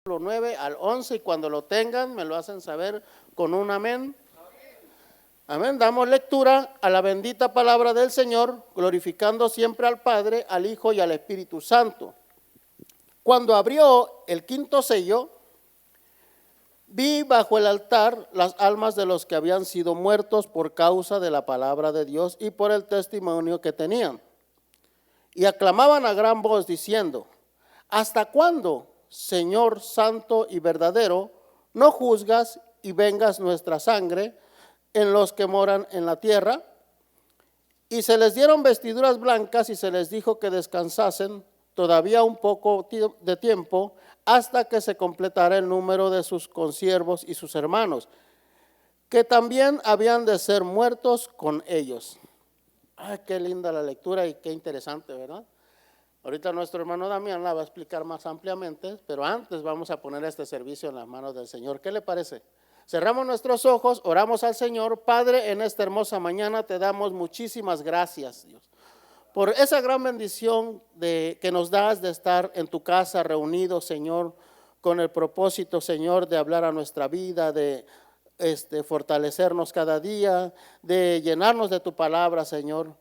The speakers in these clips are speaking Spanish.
9 al 11, y cuando lo tengan me lo hacen saber con un amén. Amén. Damos lectura a la bendita palabra del Señor, glorificando siempre al Padre, al Hijo y al Espíritu Santo. Cuando abrió el quinto sello, vi bajo el altar las almas de los que habían sido muertos por causa de la palabra de Dios y por el testimonio que tenían. Y aclamaban a gran voz diciendo: ¿hasta cuándo, Señor santo y verdadero, no juzgas y vengas nuestra sangre en los que moran en la tierra? Y se les dieron vestiduras blancas y se les dijo que descansasen todavía un poco de tiempo hasta que se completara el número de sus consiervos y sus hermanos, que también habían de ser muertos con ellos. Ay, qué linda la lectura y qué interesante, ¿verdad? Ahorita nuestro hermano Damián la va a explicar más ampliamente, pero antes vamos a poner este servicio en las manos del Señor. ¿Qué le parece? Cerramos nuestros ojos, oramos al Señor. Padre, en esta hermosa mañana te damos muchísimas gracias, Dios, por esa gran bendición que nos das de estar en tu casa reunidos, Señor, con el propósito, Señor, de hablar a nuestra vida, de fortalecernos cada día, de llenarnos de tu palabra, Señor.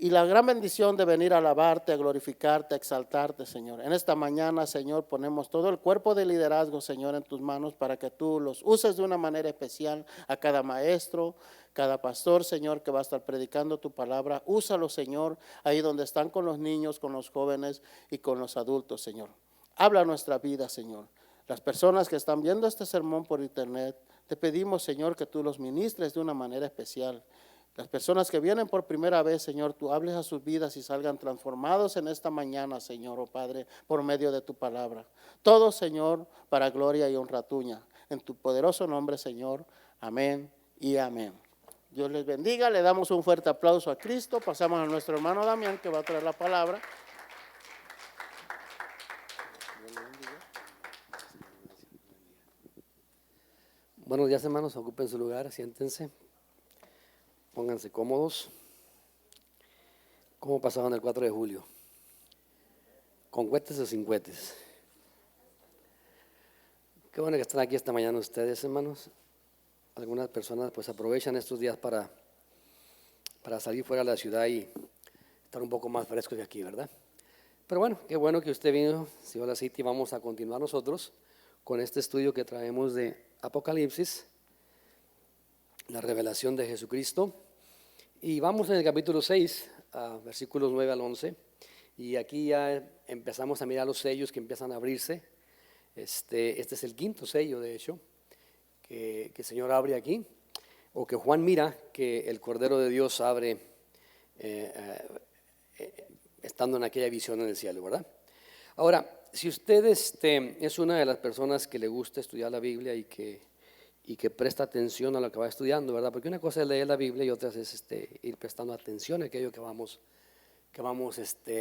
Y la gran bendición de venir a alabarte, a glorificarte, a exaltarte, Señor. En esta mañana, Señor, ponemos todo el cuerpo de liderazgo, Señor, en tus manos para que tú los uses de una manera especial a cada maestro, cada pastor, Señor, que va a estar predicando tu palabra. Úsalo, Señor, ahí donde están con los niños, con los jóvenes y con los adultos, Señor. Habla nuestra vida, Señor. Las personas que están viendo este sermón por internet, te pedimos, Señor, que tú los ministres de una manera especial. Las personas que vienen por primera vez, Señor, tú hables a sus vidas y salgan transformados en esta mañana, Señor, oh Padre, por medio de tu palabra. Todo, Señor, para gloria y honra tuya. En tu poderoso nombre, Señor. Amén y amén. Dios les bendiga. Le damos un fuerte aplauso a Cristo. Pasamos a nuestro hermano Damián, que va a traer la palabra. Buenos días, hermanos. Ocupen su lugar, siéntense. Pónganse cómodos. ¿Cómo pasaban el 4 de julio? ¿Con cohetes o sin cohetes? Qué bueno que están aquí esta mañana ustedes, hermanos. Algunas personas pues aprovechan estos días para salir fuera de la ciudad y estar un poco más frescos que aquí, ¿verdad? Pero bueno, qué bueno que usted vino, señor City. Vamos a continuar nosotros con este estudio que traemos de Apocalipsis, la revelación de Jesucristo. Y vamos en el capítulo 6, versículos 9 al 11. Y aquí ya empezamos a mirar los sellos que empiezan a abrirse. Este es el quinto sello, de hecho, que el Señor abre aquí, o que Juan mira que el Cordero de Dios abre estando en aquella visión en el cielo, ¿verdad? Ahora, si usted es una de las personas que le gusta estudiar la Biblia y que presta atención a lo que va estudiando, ¿verdad? Porque una cosa es leer la Biblia y otra es ir prestando atención a aquello que vamos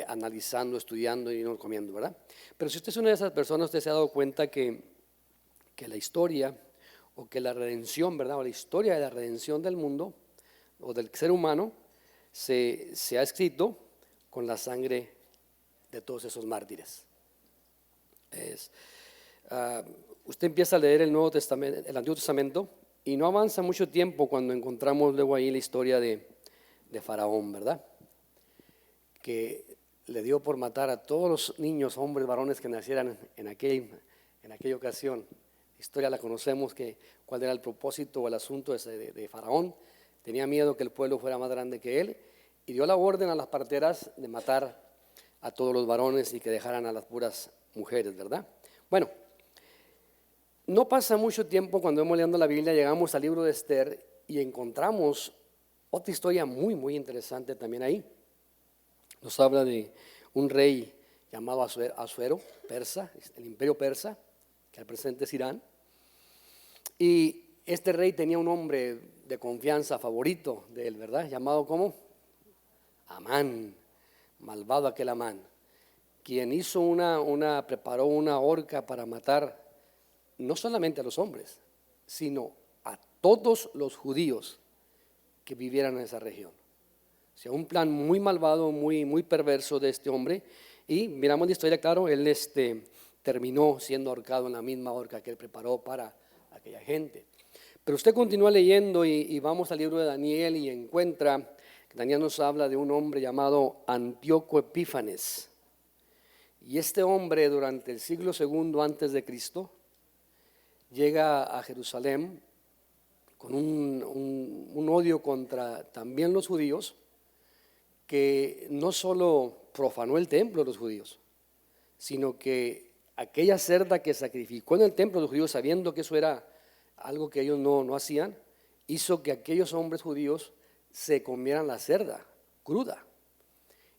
analizando, estudiando y no comiendo, ¿verdad? Pero si usted es una de esas personas, usted se ha dado cuenta que la historia o que la redención, ¿verdad? O la historia de la redención del mundo o del ser humano se ha escrito con la sangre de todos esos mártires. Usted empieza a leer el Antiguo Testamento y no avanza mucho tiempo cuando encontramos luego ahí la historia de Faraón, ¿verdad? Que le dio por matar a todos los niños, hombres, varones que nacieran en aquella ocasión. La historia la conocemos, cuál era el propósito o el asunto de Faraón. Tenía miedo que el pueblo fuera más grande que él y dio la orden a las parteras de matar a todos los varones y que dejaran a las puras mujeres, ¿verdad? Bueno, no pasa mucho tiempo cuando vamos leyendo la Biblia, llegamos al libro de Esther y encontramos otra historia muy, muy interesante también ahí. Nos habla de un rey llamado Asuero, persa, el imperio persa, que al presente es Irán. Y este rey tenía un hombre de confianza favorito de él, ¿verdad? Llamado ¿cómo? Amán, malvado aquel Amán, quien preparó una horca para matar no solamente a los hombres, sino a todos los judíos que vivieran en esa región. O sea, un plan muy malvado, muy, muy perverso de este hombre. Y miramos la historia, claro, él terminó siendo ahorcado en la misma horca que él preparó para aquella gente. Pero usted continúa leyendo y vamos al libro de Daniel y encuentra que Daniel nos habla de un hombre llamado Antíoco Epífanes. Y este hombre durante el siglo II antes de Cristo llega a Jerusalén con un odio contra también los judíos, que no solo profanó el templo de los judíos, sino que aquella cerda que sacrificó en el templo de los judíos, sabiendo que eso era algo que ellos no hacían, hizo que aquellos hombres judíos se comieran la cerda cruda.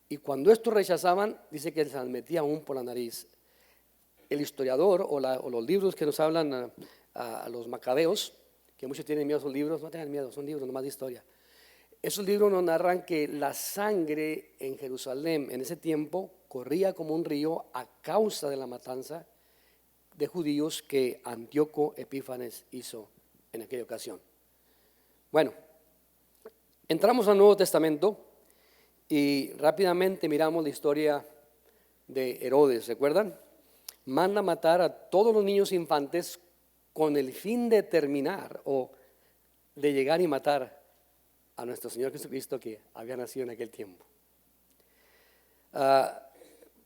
Y cuando estos rechazaban, dice que se las metía aún por la nariz. El historiador o los libros que nos hablan a los macabeos, que muchos tienen miedo a esos libros, no tengan miedo, son libros nomás de historia. Esos libros nos narran que la sangre en Jerusalén en ese tiempo corría como un río a causa de la matanza de judíos que Antíoco Epífanes hizo en aquella ocasión. Bueno, entramos al Nuevo Testamento y rápidamente miramos la historia de Herodes, ¿recuerdan? Manda matar a todos los niños infantes con el fin de terminar o de llegar y matar a nuestro Señor Jesucristo que había nacido en aquel tiempo.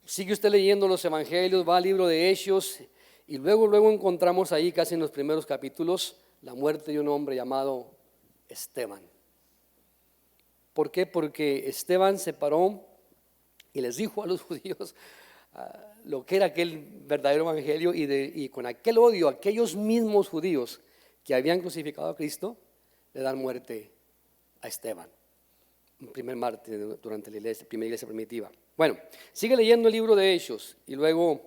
Sigue usted leyendo los evangelios, va al libro de Hechos y luego encontramos ahí casi en los primeros capítulos la muerte de un hombre llamado Esteban. ¿Por qué? Porque Esteban se paró y les dijo a los judíos lo que era aquel verdadero evangelio y con aquel odio, aquellos mismos judíos que habían crucificado a Cristo, le dan muerte a Esteban, un primer mártir durante la primera iglesia primitiva. Bueno, sigue leyendo el libro de Hechos y luego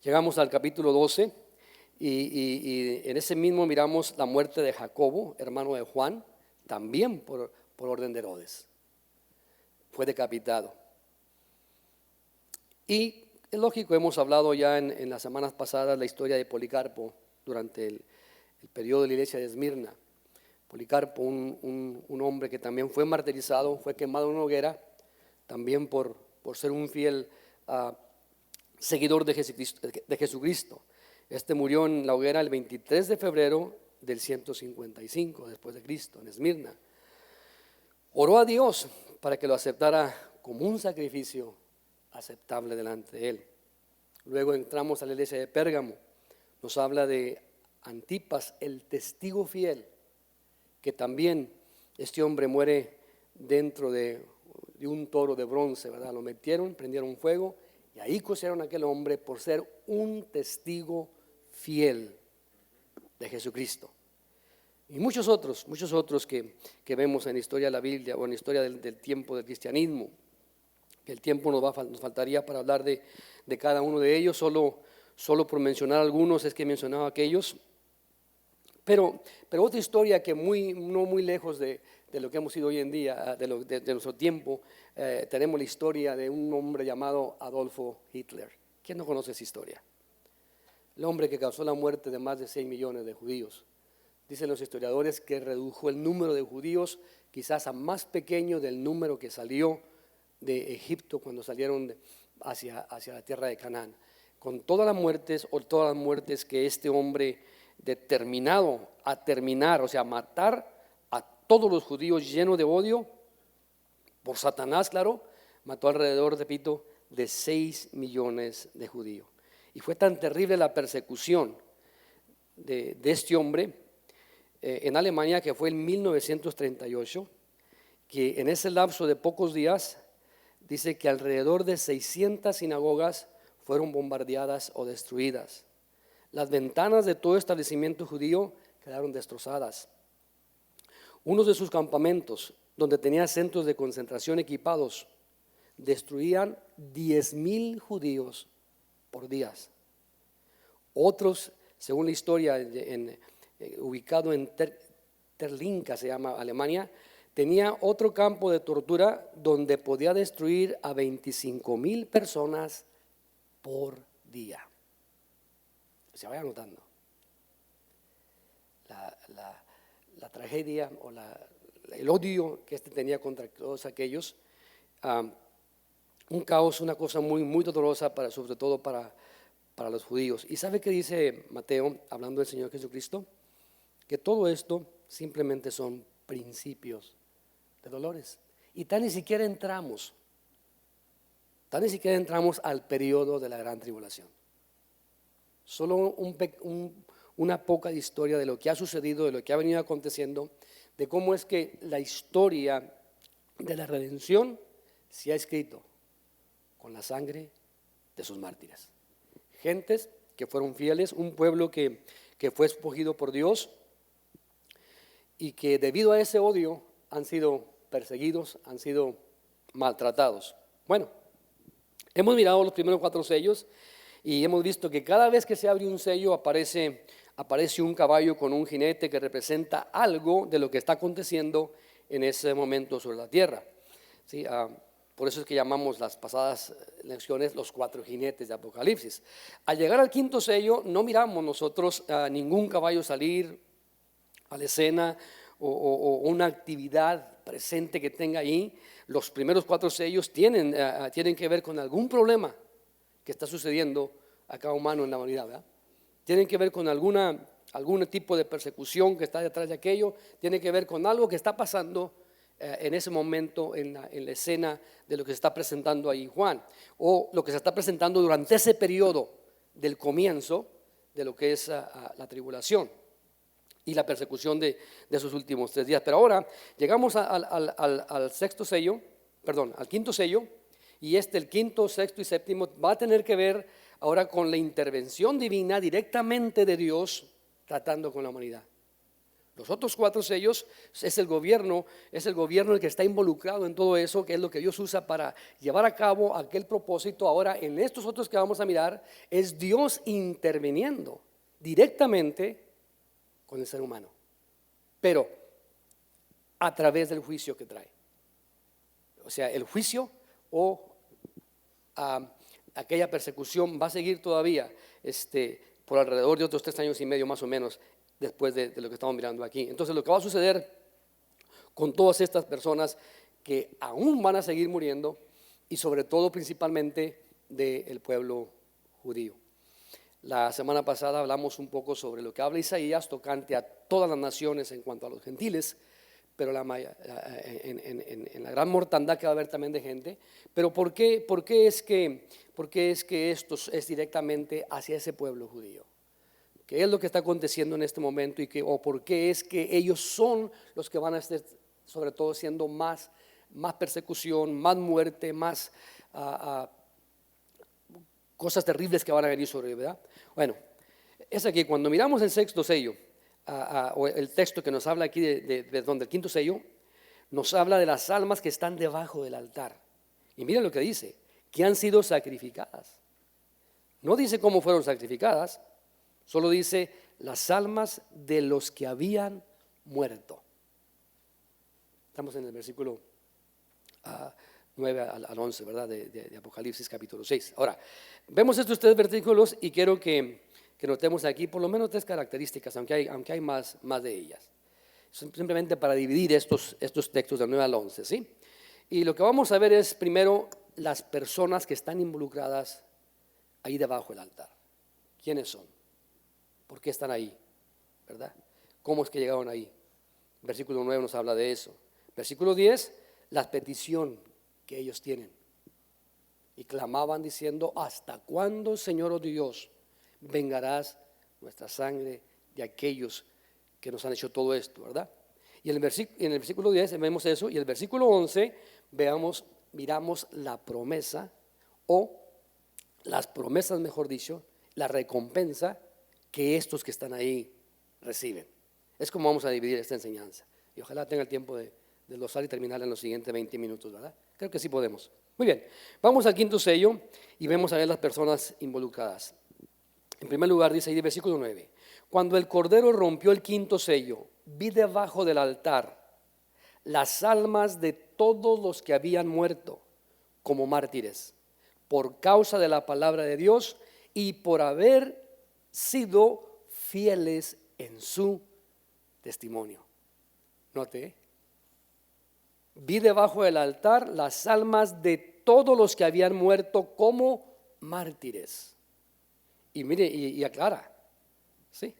llegamos al capítulo 12 y en ese mismo miramos la muerte de Jacobo, hermano de Juan, también por orden de Herodes. Fue decapitado. Y es lógico, hemos hablado ya en las semanas pasadas la historia de Policarpo durante el periodo de la iglesia de Esmirna. Policarpo, un hombre que también fue martirizado, fue quemado en una hoguera, también por ser un fiel seguidor de Jesucristo. Este murió en la hoguera el 23 de febrero del 155 después de Cristo, en Esmirna. Oró a Dios para que lo aceptara como un sacrificio aceptable delante de él. Luego entramos a la iglesia de Pérgamo. Nos habla de Antipas, el testigo fiel, que también este hombre muere dentro de un toro de bronce, ¿verdad? Lo metieron, prendieron fuego y ahí cosieron a aquel hombre por ser un testigo fiel de Jesucristo. Y muchos otros que vemos en la historia de la Biblia o en la historia del tiempo del cristianismo, que el tiempo nos faltaría para hablar de cada uno de ellos, solo por mencionar algunos es que he mencionado aquellos. Pero otra historia que no muy lejos de lo que hemos sido hoy en día, de nuestro tiempo, tenemos la historia de un hombre llamado Adolfo Hitler. ¿Quién no conoce esa historia? El hombre que causó la muerte de más de 6 millones de judíos. Dicen los historiadores que redujo el número de judíos quizás a más pequeño del número que salió de Egipto cuando salieron hacia la tierra de Canaán. Con todas las muertes que este hombre determinado a terminar, o sea, matar a todos los judíos llenos de odio, por Satanás, claro, mató alrededor, repito, de 6 millones de judíos. Y fue tan terrible la persecución de este hombre en Alemania, que fue en 1938, que en ese lapso de pocos días, dice que alrededor de 600 sinagogas fueron bombardeadas o destruidas. Las ventanas de todo establecimiento judío quedaron destrozadas. Unos de sus campamentos, donde tenía centros de concentración equipados, destruían 10,000 judíos por día. Otros, según la historia, ubicado en Terlinka, se llama Alemania, tenía otro campo de tortura donde podía destruir a 25,000 personas por día. Se vaya notando la tragedia o el odio que tenía contra todos aquellos. Un caos, una cosa muy, muy dolorosa, sobre todo para para los judíos. ¿Y sabe qué dice Mateo, hablando del Señor Jesucristo? Que todo esto simplemente son principios de dolores. Y tan ni siquiera entramos al periodo de la gran tribulación. Solo una poca de historia de lo que ha sucedido, de lo que ha venido aconteciendo, de cómo es que la historia de la redención se ha escrito con la sangre de sus mártires. Gentes que fueron fieles, un pueblo que fue escogido por Dios y que debido a ese odio han sido perseguidos, han sido maltratados. Bueno, hemos mirado los primeros 4 sellos y hemos visto que cada vez que se abre un sello aparece un caballo con un jinete que representa algo de lo que está aconteciendo en ese momento sobre la tierra. ¿Sí? Por eso es que llamamos las pasadas lecciones los 4 jinetes de Apocalipsis. Al llegar al 5.º sello no miramos nosotros a ningún caballo salir a la escena o una actividad presente que tenga ahí. Los primeros 4 sellos tienen que ver con algún problema que está sucediendo a cada humano en la humanidad, ¿verdad? Tienen que ver con algún tipo de persecución que está detrás de aquello, tiene que ver con algo que está pasando en ese momento en la escena de lo que se está presentando ahí Juan, o lo que se está presentando durante ese periodo del comienzo de lo que es la tribulación y la persecución de esos últimos 3 días. Pero ahora llegamos al 5.º sello, y el 5.º, 6.º y 7.º va a tener que ver ahora con la intervención divina directamente de Dios tratando con la humanidad. Los otros 4 sellos es el gobierno el que está involucrado en todo eso, que es lo que Dios usa para llevar a cabo aquel propósito. Ahora, en estos otros que vamos a mirar, es Dios interviniendo directamente con el ser humano, pero a través del juicio que trae. O sea, el juicio o aquella persecución va a seguir todavía por alrededor de otros 3 años y medio más o menos después de lo que estamos mirando aquí. Entonces lo que va a suceder con todas estas personas que aún van a seguir muriendo, y sobre todo principalmente del pueblo judío. La semana pasada hablamos un poco sobre lo que habla Isaías tocante a todas las naciones en cuanto a los gentiles, pero en la gran mortandad que va a haber también de gente. Pero ¿por qué es que esto es directamente hacia ese pueblo judío? ¿Qué es lo que está aconteciendo en este momento o por qué es que ellos son los que van a estar sobre todo siendo más persecución, más muerte, más cosas terribles que van a venir sobre ellos, ¿verdad? Bueno, es aquí cuando miramos el 6.º sello, o el texto que nos habla aquí de donde el 5.º sello, nos habla de las almas que están debajo del altar. Y miren lo que dice, que han sido sacrificadas. No dice cómo fueron sacrificadas, solo dice las almas de los que habían muerto. Estamos en el versículo 9 al 11, ¿verdad? De Apocalipsis capítulo 6. Ahora, vemos estos 3 versículos y quiero que notemos aquí por lo menos 3 características, aunque hay más de ellas. Simplemente para dividir estos textos del 9 al 11, ¿sí? Y lo que vamos a ver es primero las personas que están involucradas ahí debajo del altar. ¿Quiénes son? ¿Por qué están ahí? ¿Verdad? ¿Cómo es que llegaron ahí? Versículo 9 nos habla de eso. Versículo 10, la petición que ellos tienen. Y clamaban diciendo, ¿hasta cuándo, Señor, oh Dios, vengarás nuestra sangre de aquellos que nos han hecho todo esto? ¿Verdad? Y en el versículo 10 vemos eso, y el versículo 11 miramos la promesa, o las promesas, mejor dicho, la recompensa que estos que están ahí reciben. Es como vamos a dividir esta enseñanza. Y ojalá tenga el tiempo de desglosar y terminar en los siguientes 20 minutos, ¿verdad? Creo que sí podemos. Muy bien, vamos al 5.º sello y vemos a ver las personas involucradas. En primer lugar dice ahí el versículo 9, cuando el Cordero rompió el 5.º sello, vi debajo del altar las almas de todos los que habían muerto como mártires por causa de la palabra de Dios y por haber sido fieles en su testimonio. Note, vi debajo del altar las almas de todos los que habían muerto como mártires Y mire, y aclara, ¿sí?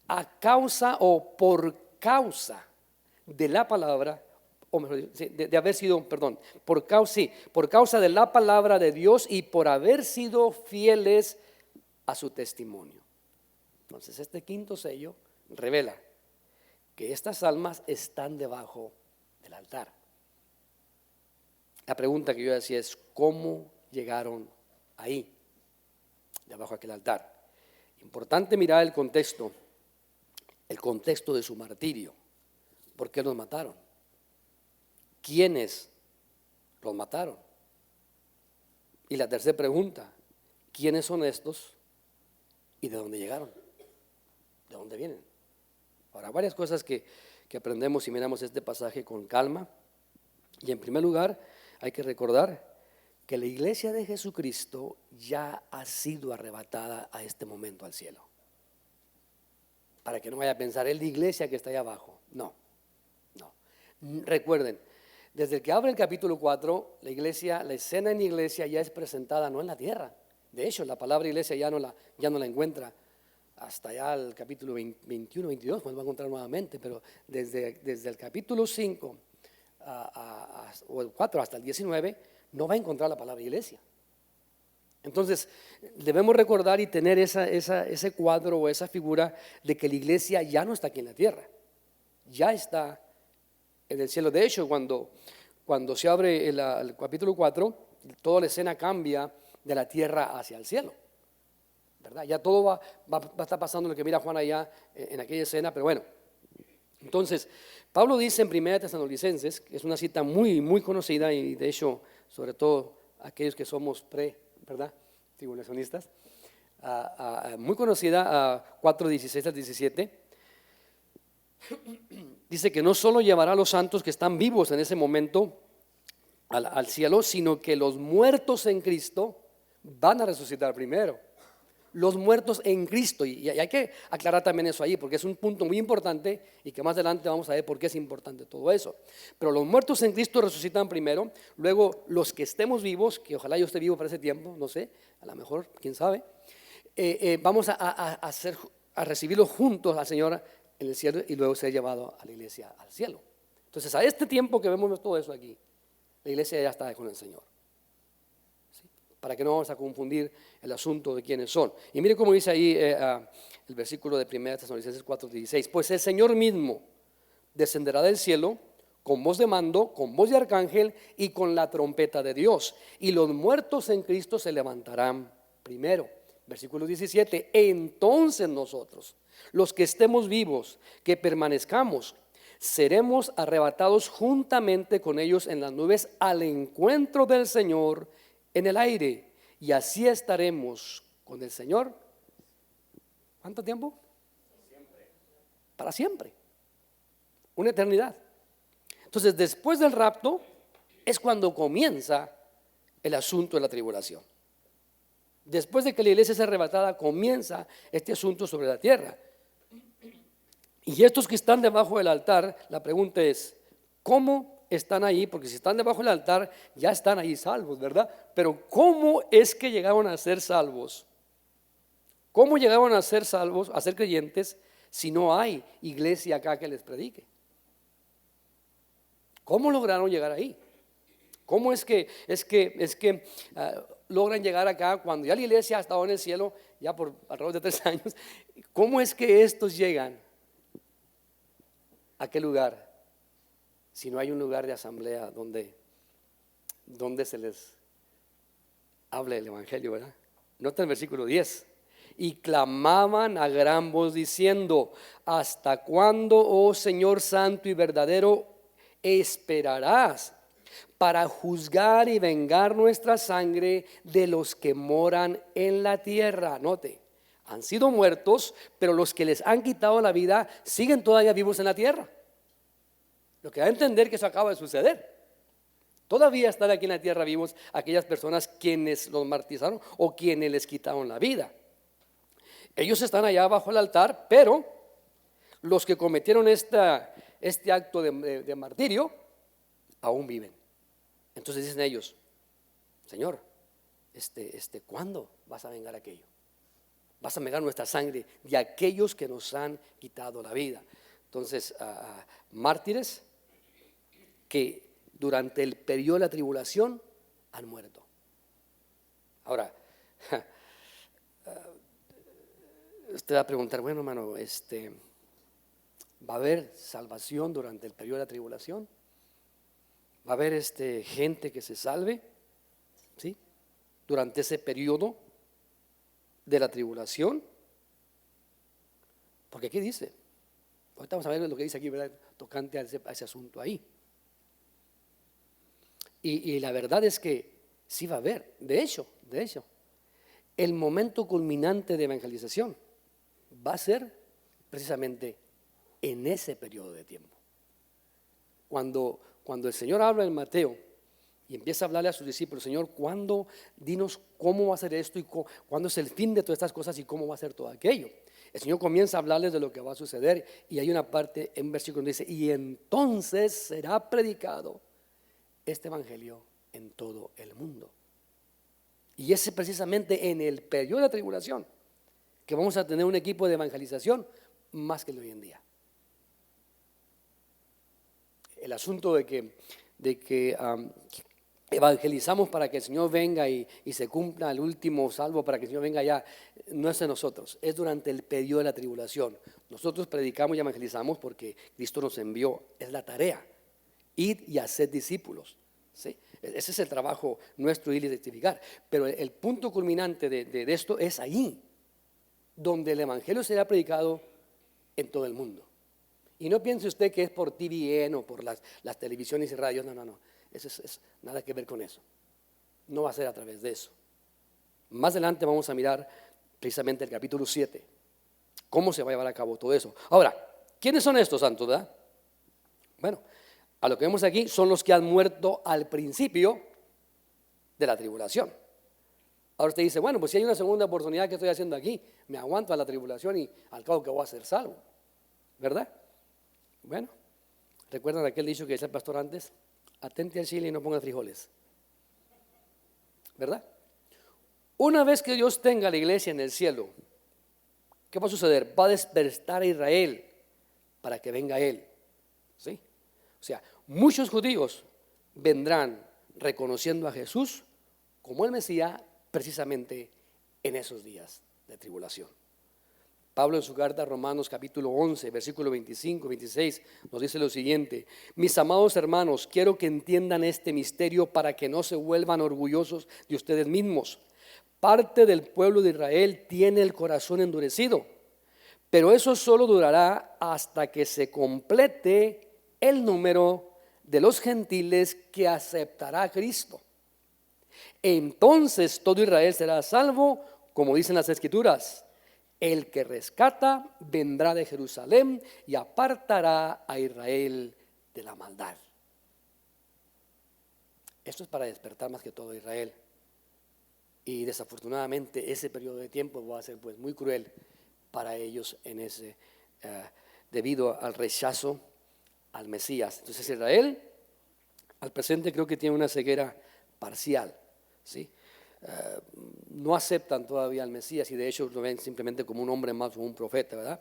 A causa o por causa de la palabra, o mejor, de haber sido, perdón, por causa de la palabra de Dios y por haber sido fieles a su testimonio. Entonces este quinto sello revela que estas almas están debajo del altar. La pregunta que yo decía es, ¿cómo llegaron ahí, debajo de aquel altar? Importante mirar el contexto de su martirio. ¿Por qué los mataron? ¿Quiénes los mataron? Y la tercera pregunta, ¿quiénes son estos y de dónde llegaron? ¿De dónde vienen? Ahora, varias cosas que aprendemos si miramos este pasaje con calma. Y en primer lugar, hay que recordar que la iglesia de Jesucristo ya ha sido arrebatada a este momento al cielo. Para que no vaya a pensar, es la iglesia que está allá abajo. No. Recuerden, desde que abre el capítulo 4, la escena en la iglesia ya es presentada no en la tierra. De hecho, la palabra iglesia ya no la encuentra hasta ya el capítulo 21, 22, cuando va a encontrar nuevamente. Pero desde el capítulo 5 o el 4 hasta el 19, no va a encontrar la palabra iglesia. Entonces, debemos recordar y tener ese cuadro o esa figura de que la iglesia ya no está aquí en la tierra, ya está en el cielo. De hecho, cuando se abre el capítulo 4, toda la escena cambia de la tierra hacia el cielo, ¿verdad? Ya todo va a estar pasando lo que mira Juan allá en aquella escena, pero bueno. Entonces, Pablo dice en 1 Tesalonicenses, que es una cita muy, muy conocida y de hecho, sobre todo aquellos que somos ¿verdad? Tribulacionistas, muy conocida, 4:16 al 17, dice que no solo llevará a los santos que están vivos en ese momento al cielo, sino que los muertos en Cristo van a resucitar primero. Los muertos en Cristo, y hay que aclarar también eso ahí, porque es un punto muy importante y que más adelante vamos a ver por qué es importante todo eso. Pero los muertos en Cristo resucitan primero, luego los que estemos vivos, que ojalá yo esté vivo para ese tiempo, no sé, a lo mejor, quién sabe, vamos a recibirlos juntos al Señor en el cielo y luego ser llevado a la iglesia al cielo. Entonces, a este tiempo que vemos todo eso aquí, la iglesia ya está con el Señor. Para que no vamos a confundir el asunto de quiénes son. Y mire cómo dice ahí el versículo de 1 Tesalonicenses 4:16. Pues el Señor mismo descenderá del cielo con voz de mando, con voz de arcángel y con la trompeta de Dios. Y los muertos en Cristo se levantarán primero. Versículo 17. Entonces nosotros, los que estemos vivos, que permanezcamos, seremos arrebatados juntamente con ellos en las nubes al encuentro del Señor en el aire, y así estaremos con el Señor. ¿Cuánto tiempo? Siempre. Para siempre. Una eternidad. Entonces, después del rapto es cuando comienza el asunto de la tribulación. Después de que la iglesia es arrebatada, comienza este asunto sobre la tierra. Y estos que están debajo del altar, la pregunta es, ¿cómo están ahí? Porque si están debajo del altar, ya están ahí salvos, ¿verdad? Pero ¿cómo es que llegaron a ser salvos? ¿Cómo llegaron a ser salvos, a ser creyentes, si no hay iglesia acá que les predique? ¿Cómo lograron llegar ahí? ¿Cómo es que logran llegar acá cuando ya la iglesia ha estado en el cielo ya por alrededor de 3 años? ¿Cómo es que estos llegan a qué lugar? Si no hay un lugar de asamblea donde se les hable el evangelio, ¿verdad? Nota el versículo 10. Y clamaban a gran voz diciendo: ¿hasta cuándo, oh Señor santo y verdadero, esperarás para juzgar y vengar nuestra sangre de los que moran en la tierra? Note, han sido muertos, pero los que les han quitado la vida siguen todavía vivos en la tierra. Lo que da a entender que eso acaba de suceder. Todavía están aquí en la tierra vivos aquellas personas quienes los martirizaron o quienes les quitaron la vida. Ellos están allá bajo el altar, pero los que cometieron este acto de martirio aún viven. Entonces dicen ellos: Señor, ¿cuándo vas a vengar aquello? Vas a vengar nuestra sangre de aquellos que nos han quitado la vida. Entonces, mártires que durante el periodo de la tribulación han muerto. Ahora, usted va a preguntar, bueno, hermano, ¿va a haber salvación durante el periodo de la tribulación? ¿Va a haber gente que se salve? ¿Sí? Durante ese periodo de la tribulación. Porque aquí dice, ahorita vamos a ver lo que dice aquí, ¿verdad? Tocante a ese asunto ahí. Y la verdad es que sí va a haber, de hecho, el momento culminante de evangelización va a ser precisamente en ese periodo de tiempo. Cuando el Señor habla en Mateo y empieza a hablarle a sus discípulos, Señor, ¿cuándo? Dinos cómo va a ser esto y cuándo es el fin de todas estas cosas y cómo va a ser todo aquello. El Señor comienza a hablarles de lo que va a suceder y hay una parte en versículo donde dice, y entonces será predicado este evangelio en todo el mundo. Y es precisamente en el periodo de la tribulación que vamos a tener un equipo de evangelización más que el de hoy en día. El asunto de que evangelizamos para que el Señor venga y se cumpla el último salvo para que el Señor venga ya, no es en nosotros, es durante el periodo de la tribulación. Nosotros predicamos y evangelizamos porque Cristo nos envió, es la tarea, id y haced discípulos. ¿Sí? Ese es el trabajo nuestro, ir y testificar. Pero el punto culminante de esto es ahí, donde el evangelio será predicado en todo el mundo. Y no piense usted que es por TVN o por las televisiones y radios, no. Eso es nada que ver con eso. No va a ser a través de eso. Más adelante vamos a mirar precisamente el capítulo 7, cómo se va a llevar a cabo todo eso. Ahora, ¿quiénes son estos santos, verdad? Bueno, a lo que vemos aquí son los que han muerto al principio de la tribulación. Ahora usted dice, bueno, pues si hay una segunda oportunidad, ¿qué estoy haciendo aquí? Me aguanto a la tribulación y al cabo que voy a ser salvo, ¿verdad? Bueno, ¿recuerdan aquel dicho que decía el pastor antes? Atente al chile y no ponga frijoles, ¿verdad? Una vez que Dios tenga la iglesia en el cielo, ¿qué va a suceder? Va a despertar a Israel para que venga Él, ¿sí? O sea, muchos judíos vendrán reconociendo a Jesús como el Mesías precisamente en esos días de tribulación. Pablo en su carta a Romanos capítulo 11, versículo 25, 26 nos dice lo siguiente: mis amados hermanos, quiero que entiendan este misterio para que no se vuelvan orgullosos de ustedes mismos. Parte del pueblo de Israel tiene el corazón endurecido, pero eso solo durará hasta que se complete el número de los gentiles que aceptará a Cristo. Entonces todo Israel será salvo, como dicen las Escrituras. El que rescata vendrá de Jerusalén y apartará a Israel de la maldad. Esto es para despertar más que todo a Israel. Y desafortunadamente ese periodo de tiempo va a ser pues muy cruel para ellos debido al rechazo al Mesías. Entonces Israel al presente creo que tiene una ceguera parcial, ¿sí? No aceptan todavía al Mesías y de hecho lo ven simplemente como un hombre más o un profeta, ¿verdad?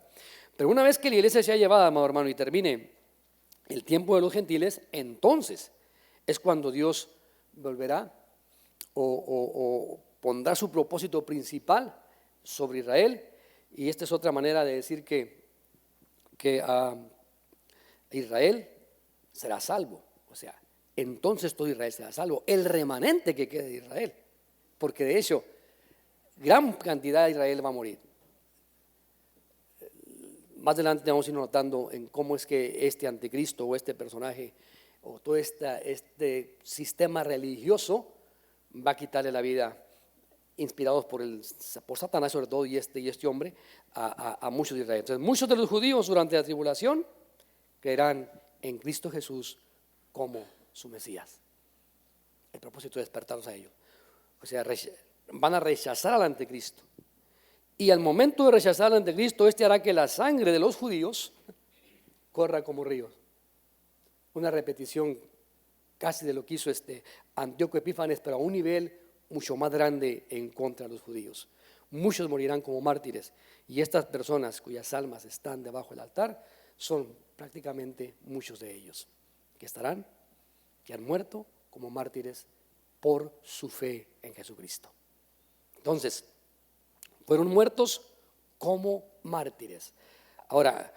Pero una vez que la iglesia sea llevada, amado hermano, y termine el tiempo de los gentiles, entonces es cuando Dios volverá o pondrá su propósito principal sobre Israel. Y esta es otra manera de decir que Israel será salvo. O sea, entonces todo Israel será salvo, el remanente que quede de Israel. Porque de hecho, gran cantidad de Israel va a morir. Más adelante vamos a ir notando en cómo es que este anticristo o este personaje o todo este sistema religioso va a quitarle la vida, inspirados por Satanás sobre todo y este hombre, a muchos de Israel. Entonces muchos de los judíos durante la tribulación creerán en Cristo Jesús como su Mesías. El propósito es despertarlos a ellos. O sea, van a rechazar al anticristo. Y al momento de rechazar al anticristo, hará que la sangre de los judíos corra como ríos. Una repetición casi de lo que hizo Antíoco Epífanes, pero a un nivel mucho más grande en contra de los judíos. Muchos morirán como mártires, y estas personas cuyas almas están debajo del altar son prácticamente muchos de ellos que han muerto como mártires por su fe en Jesucristo. Entonces, fueron muertos como mártires. Ahora,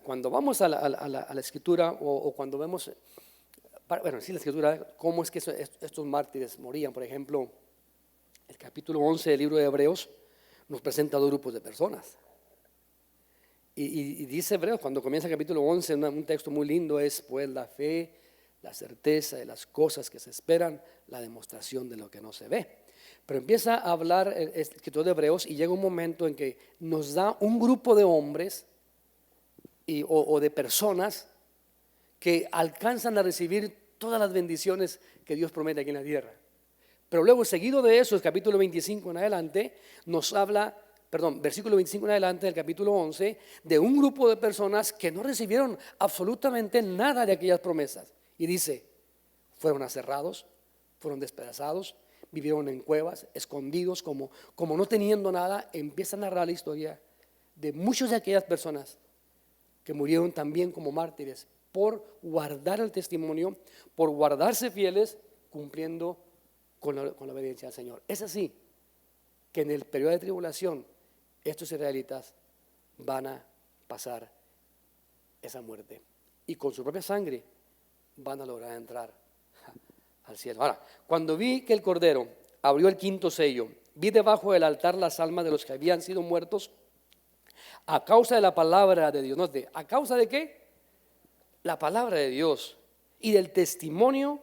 cuando vamos a la escritura o cuando vemos, bueno, sí, la escritura, cómo es que estos mártires morían, por ejemplo, el capítulo 11 del libro de Hebreos nos presenta dos grupos de personas. Y dice Hebreos, cuando comienza el capítulo 11, un texto muy lindo, es pues la fe, la certeza de las cosas que se esperan, la demostración de lo que no se ve. Pero empieza a hablar el escritor de Hebreos y llega un momento en que nos da un grupo de hombres o de personas que alcanzan a recibir todas las bendiciones que Dios promete aquí en la tierra. Pero luego, seguido de eso, el capítulo 25 en adelante, nos habla, versículo 25 en adelante del capítulo 11, de un grupo de personas que no recibieron absolutamente nada de aquellas promesas. Y dice, fueron aserrados, fueron despedazados, vivieron en cuevas, escondidos, como no teniendo nada. Empieza a narrar la historia de muchas de aquellas personas que murieron también como mártires por guardar el testimonio, por guardarse fieles, cumpliendo con la obediencia al Señor. Es así que en el periodo de tribulación estos israelitas van a pasar esa muerte y con su propia sangre van a lograr entrar al cielo. Ahora, cuando vi que el Cordero abrió el quinto sello, vi debajo del altar las almas de los que habían sido muertos a causa de la palabra de Dios. Note, ¿a causa de qué? La palabra de Dios y del testimonio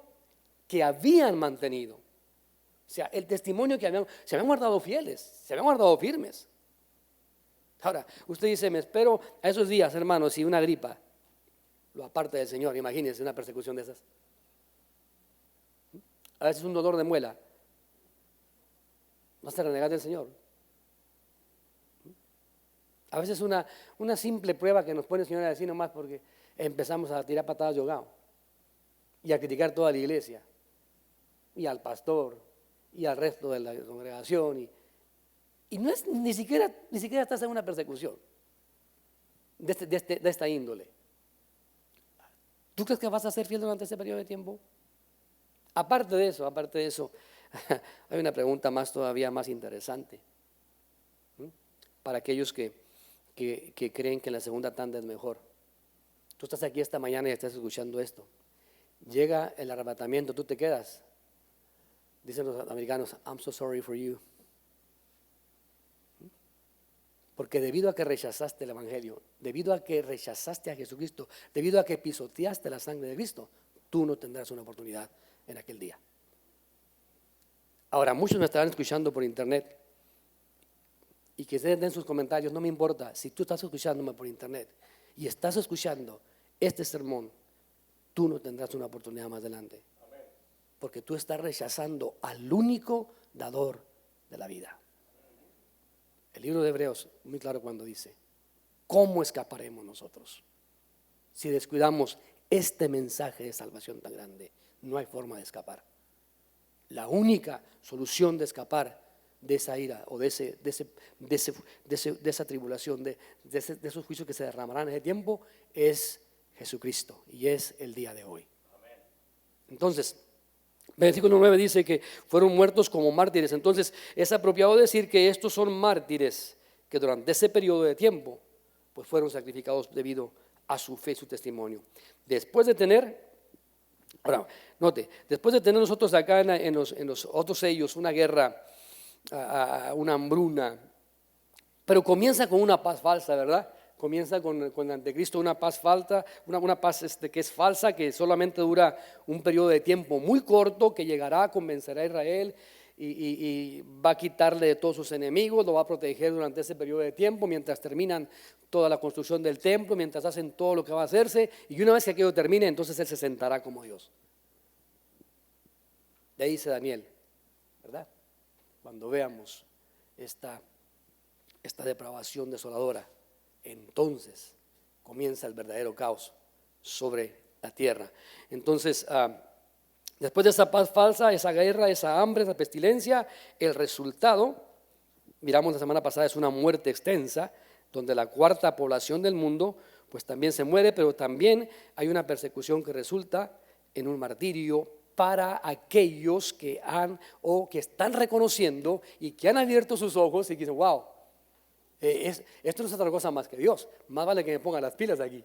que habían mantenido. O sea, el testimonio que se habían guardado fieles, se habían guardado firmes. Ahora, usted dice, me espero a esos días, hermanos, y una gripa lo aparte del Señor. Imagínense una persecución de esas. A veces un dolor de muela. ¿Vas a renegar del Señor? A veces una simple prueba que nos pone el Señor a decir nomás porque empezamos a tirar patadas de ahogado y a criticar toda la iglesia y al pastor y al resto de la congregación y no es ni siquiera estás en una persecución de esta índole. ¿Tú crees que vas a ser fiel durante ese periodo de tiempo? Aparte de eso, hay una pregunta todavía más interesante para aquellos que creen que la segunda tanda es mejor. Tú estás aquí esta mañana y estás escuchando esto. Llega el arrebatamiento, tú te quedas. Dicen los americanos, I'm so sorry for you. Porque debido a que rechazaste el Evangelio, debido a que rechazaste a Jesucristo, debido a que pisoteaste la sangre de Cristo, tú no tendrás una oportunidad en aquel día. Ahora, muchos me estarán escuchando por internet y que ustedes den sus comentarios, no me importa. Si tú estás escuchándome por internet y estás escuchando este sermón, tú no tendrás una oportunidad más adelante. Porque tú estás rechazando al único dador de la vida. El libro de Hebreos, muy claro cuando dice, ¿cómo escaparemos nosotros? Si descuidamos este mensaje de salvación tan grande, no hay forma de escapar. La única solución de escapar de esa ira o de esa tribulación, de esos juicios que se derramarán en ese tiempo, es Jesucristo y es el día de hoy. Entonces, versículo 9 dice que fueron muertos como mártires. Entonces es apropiado decir que estos son mártires que durante ese periodo de tiempo pues fueron sacrificados debido a su fe y su testimonio. Después de tener nosotros acá en los otros sellos una guerra, una hambruna, pero comienza con una paz falsa, ¿verdad? Comienza con el anticristo una paz falsa, una paz que es falsa, que solamente dura un periodo de tiempo muy corto, que llegará, convencerá a Israel y va a quitarle de todos sus enemigos, lo va a proteger durante ese periodo de tiempo, mientras terminan toda la construcción del templo, mientras hacen todo lo que va a hacerse, y una vez que aquello termine, entonces Él se sentará como Dios. De ahí dice Daniel, ¿verdad? Cuando veamos esta depravación desoladora, entonces comienza el verdadero caos sobre la tierra. Entonces, Después de esa paz falsa, esa guerra, esa hambre, esa pestilencia, el resultado, miramos la semana pasada, es una muerte extensa, donde la cuarta población del mundo pues también se muere, pero también hay una persecución que resulta en un martirio para aquellos que han o que están reconociendo y que han abierto sus ojos y que dicen, wow, esto no es otra cosa más que Dios, más vale que me pongan las pilas aquí.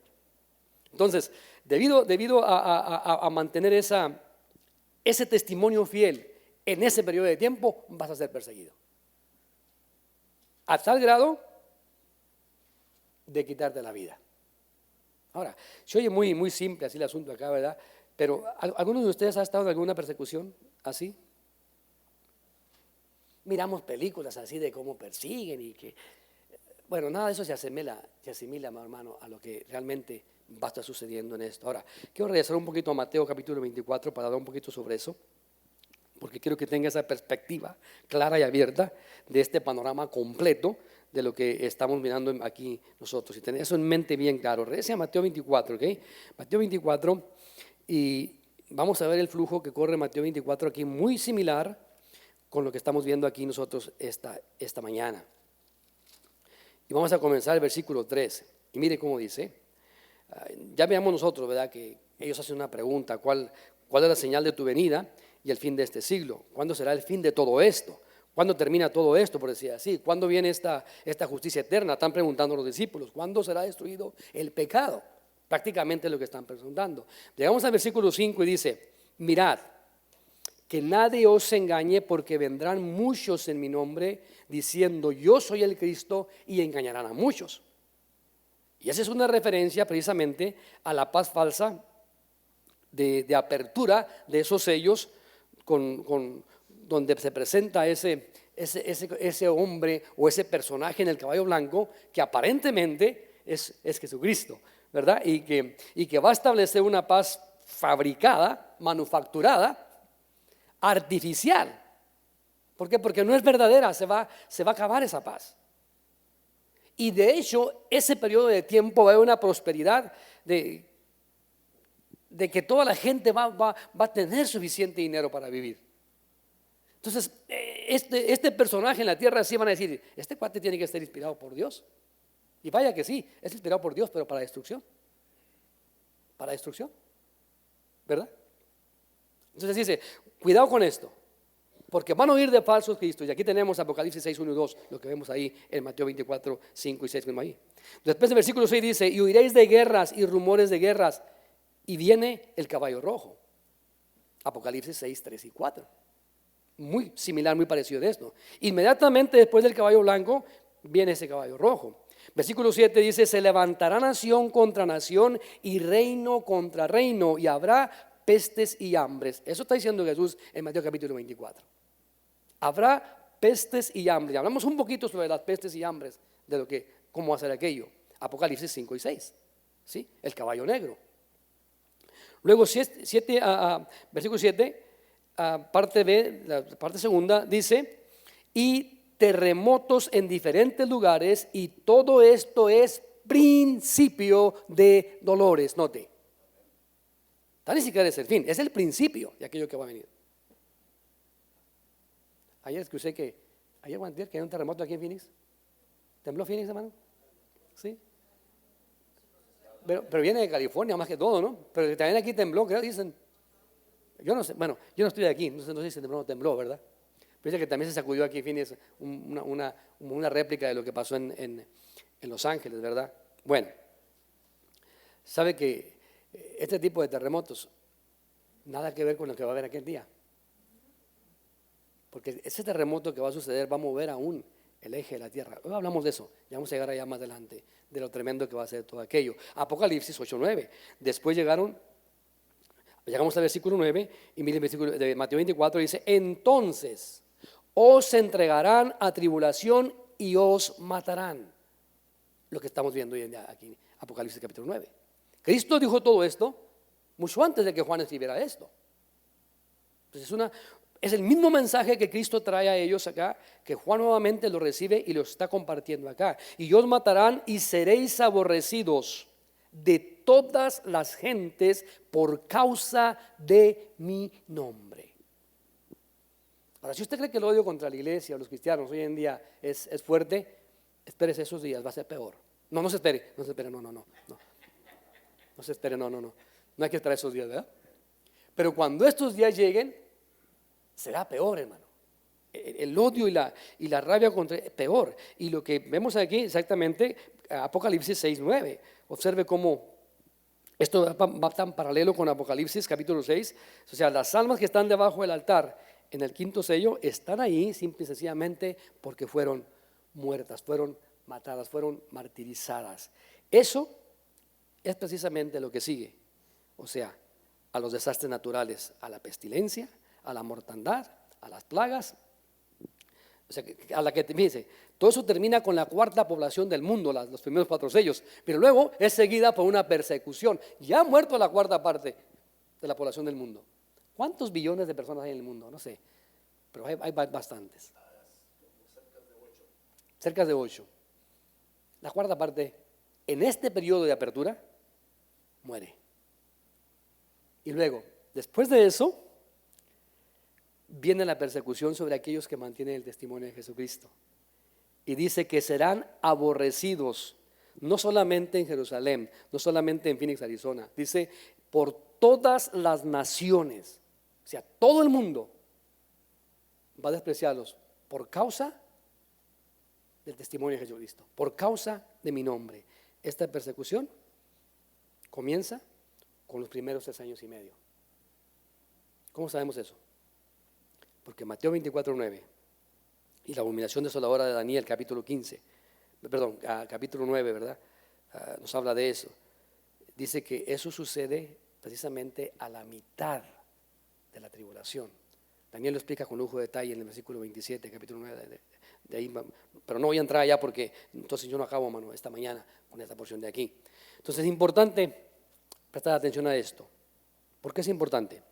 Entonces, debido a mantener ese testimonio fiel en ese periodo de tiempo, vas a ser perseguido. A tal grado de quitarte la vida. Ahora, se oye muy, muy simple así el asunto acá, ¿verdad? Pero ¿alguno de ustedes ha estado en alguna persecución así? Miramos películas así de cómo persiguen y que, bueno, nada de eso se asimila, mi hermano, a lo que realmente va a estar sucediendo en esto. Ahora, quiero regresar un poquito a Mateo capítulo 24 para dar un poquito sobre eso, porque quiero que tenga esa perspectiva clara y abierta de este panorama completo de lo que estamos mirando aquí nosotros. Y tener eso en mente bien claro. Regrese a Mateo 24, ¿ok? Mateo 24, y vamos a ver el flujo que corre Mateo 24 aquí, muy similar con lo que estamos viendo aquí nosotros esta mañana. Y vamos a comenzar el versículo 13. Y mire cómo dice. Ya veamos nosotros, ¿verdad? Que ellos hacen una pregunta, ¿cuál es la señal de tu venida y el fin de este siglo? ¿Cuándo será el fin de todo esto? ¿Cuándo termina todo esto, por decir así? ¿Cuándo viene esta justicia eterna? Están preguntando los discípulos. ¿Cuándo será destruido el pecado? Prácticamente es lo que están preguntando. Llegamos al versículo 5 y dice, mirad, que nadie os engañe, porque vendrán muchos en mi nombre diciendo yo soy el Cristo, y engañarán a muchos. Y esa es una referencia precisamente a la paz falsa de apertura de esos sellos donde se presenta ese hombre o ese personaje en el caballo blanco que aparentemente es Jesucristo, ¿verdad? Y que va a establecer una paz fabricada, manufacturada, artificial. ¿Por qué? Porque no es verdadera, se va a acabar esa paz. Y de hecho, ese periodo de tiempo va a haber una prosperidad de que toda la gente va a tener suficiente dinero para vivir. Entonces, este personaje en la tierra sí van a decir, este cuate tiene que estar inspirado por Dios. Y vaya que sí, es inspirado por Dios, pero para destrucción. Para destrucción, ¿verdad? Entonces dice, cuidado con esto, porque van a oír de falsos cristos. Y aquí tenemos Apocalipsis 6, 1 y 2, lo que vemos ahí en Mateo 24, 5 y 6, mismo ahí. Después el versículo 6 dice, y oiréis de guerras y rumores de guerras, y viene el caballo rojo. Apocalipsis 6, 3 y 4. Muy similar, muy parecido de esto. Inmediatamente después del caballo blanco, viene ese caballo rojo. Versículo 7 dice, se levantará nación contra nación y reino contra reino, y habrá pestes y hambres. Eso está diciendo Jesús en Mateo capítulo 24. Habrá pestes y hambres. Hablamos un poquito sobre las pestes y hambres, de cómo hacer aquello. Apocalipsis 5 y 6. ¿Sí? El caballo negro. Luego, versículo 7, parte B, la parte segunda, dice, y terremotos en diferentes lugares, y todo esto es principio de dolores. Note, tal ni siquiera es el fin, es el principio de aquello que va a venir. Ayer escuché que hay un terremoto aquí en Phoenix. ¿Tembló Phoenix, hermano? Sí. Pero viene de California más que todo, ¿no? Pero también aquí tembló, creo, dicen. Yo no sé, bueno, yo no estoy de aquí, no sé si tembló, ¿verdad? Pero dice que también se sacudió aquí en Phoenix una réplica de lo que pasó en Los Ángeles, ¿verdad? Bueno, sabe que este tipo de terremotos nada que ver con lo que va a haber aquel día. Porque ese terremoto que va a suceder va a mover aún el eje de la tierra. Hoy hablamos de eso, ya vamos a llegar allá más adelante, de lo tremendo que va a ser todo aquello. Apocalipsis 8:9. Después llegamos al versículo 9, y mire el versículo de Mateo 24, dice, entonces os entregarán a tribulación y os matarán. Lo que estamos viendo hoy en día aquí, Apocalipsis capítulo 9. Cristo dijo todo esto mucho antes de que Juan escribiera esto. Entonces es el mismo mensaje que Cristo trae a ellos acá, que Juan nuevamente lo recibe y lo está compartiendo acá. Y os matarán y seréis aborrecidos de todas las gentes por causa de mi nombre. Ahora, si usted cree que el odio contra la iglesia o los cristianos hoy en día es fuerte, espérese esos días, va a ser peor. No se espere, no se espere, no. No se espere, no. No hay que esperar esos días, ¿verdad? Pero cuando estos días lleguen, será peor, hermano. El odio y la rabia contra peor. Y lo que vemos aquí exactamente, Apocalipsis 6:9. Observe cómo esto va tan paralelo con Apocalipsis capítulo 6. O sea, las almas que están debajo del altar en el quinto sello están ahí simple y sencillamente porque fueron muertas, fueron matadas, fueron martirizadas. Eso es precisamente lo que sigue. O sea, a los desastres naturales, a la pestilencia, a la mortandad, a las plagas. O sea, a la que dice, todo eso termina con la cuarta población del mundo, los primeros 4 sellos, pero luego es seguida por una persecución. Ya ha muerto la cuarta parte de la población del mundo. ¿Cuántos billones de personas hay en el mundo? No sé, pero hay bastantes. Cerca de 8. La cuarta parte, en este periodo de apertura, muere. Y luego, después de eso, viene la persecución sobre aquellos que mantienen el testimonio de Jesucristo. Y dice que serán aborrecidos, no solamente en Jerusalén, no solamente en Phoenix, Arizona. Dice, por todas las naciones, o sea, todo el mundo va a despreciarlos por causa del testimonio de Jesucristo, por causa de mi nombre. Esta persecución comienza con los primeros 3 años y medio. ¿Cómo sabemos eso? Porque Mateo 24:9 y la abominación desoladora de Daniel, capítulo 9, ¿verdad? Nos habla de eso. Dice que eso sucede precisamente a la mitad de la tribulación. Daniel lo explica con lujo de detalle en el versículo 27, capítulo 9 de ahí, pero no voy a entrar allá porque entonces yo no acabo, hermano, esta mañana con esta porción de aquí. Entonces es importante prestar atención a esto. ¿Por qué es importante?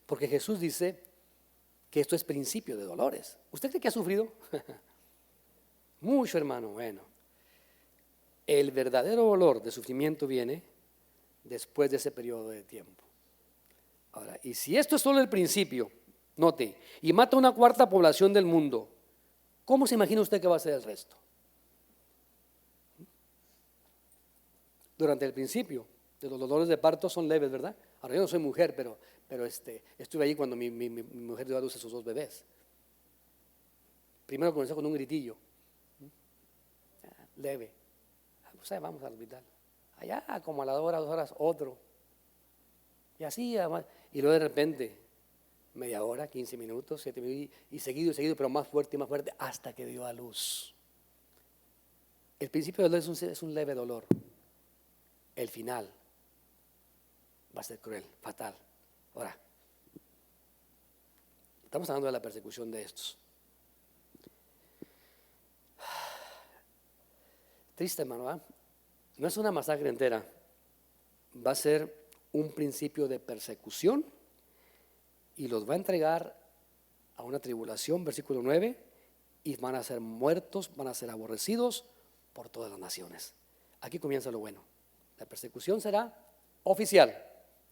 Porque Jesús dice que esto es principio de dolores. ¿Usted cree que ha sufrido? Mucho, hermano. Bueno, el verdadero dolor de sufrimiento viene después de ese periodo de tiempo. Ahora, y si esto es solo el principio, note, y mata una cuarta población del mundo, ¿cómo se imagina usted que va a ser el resto? Durante el principio, los dolores de parto son leves, ¿verdad? Ahora, yo no soy mujer, pero estuve ahí cuando mi mujer dio a luz a sus 2 bebés. Primero comenzó con un gritillo, leve. Pues vamos al hospital. Allá, como a las 2 horas, otro. Y así, y luego de repente, media hora, 15 minutos, 7 minutos, y seguido, pero más fuerte, hasta que dio a luz. El principio del dolor es un leve dolor. El final va a ser cruel, fatal. Ahora, estamos hablando de la persecución de estos. Triste, hermano, ¿eh? No es una masacre entera, va a ser un principio de persecución y los va a entregar a una tribulación, versículo 9, y van a ser muertos, van a ser aborrecidos por todas las naciones. Aquí comienza lo bueno. La persecución será oficial.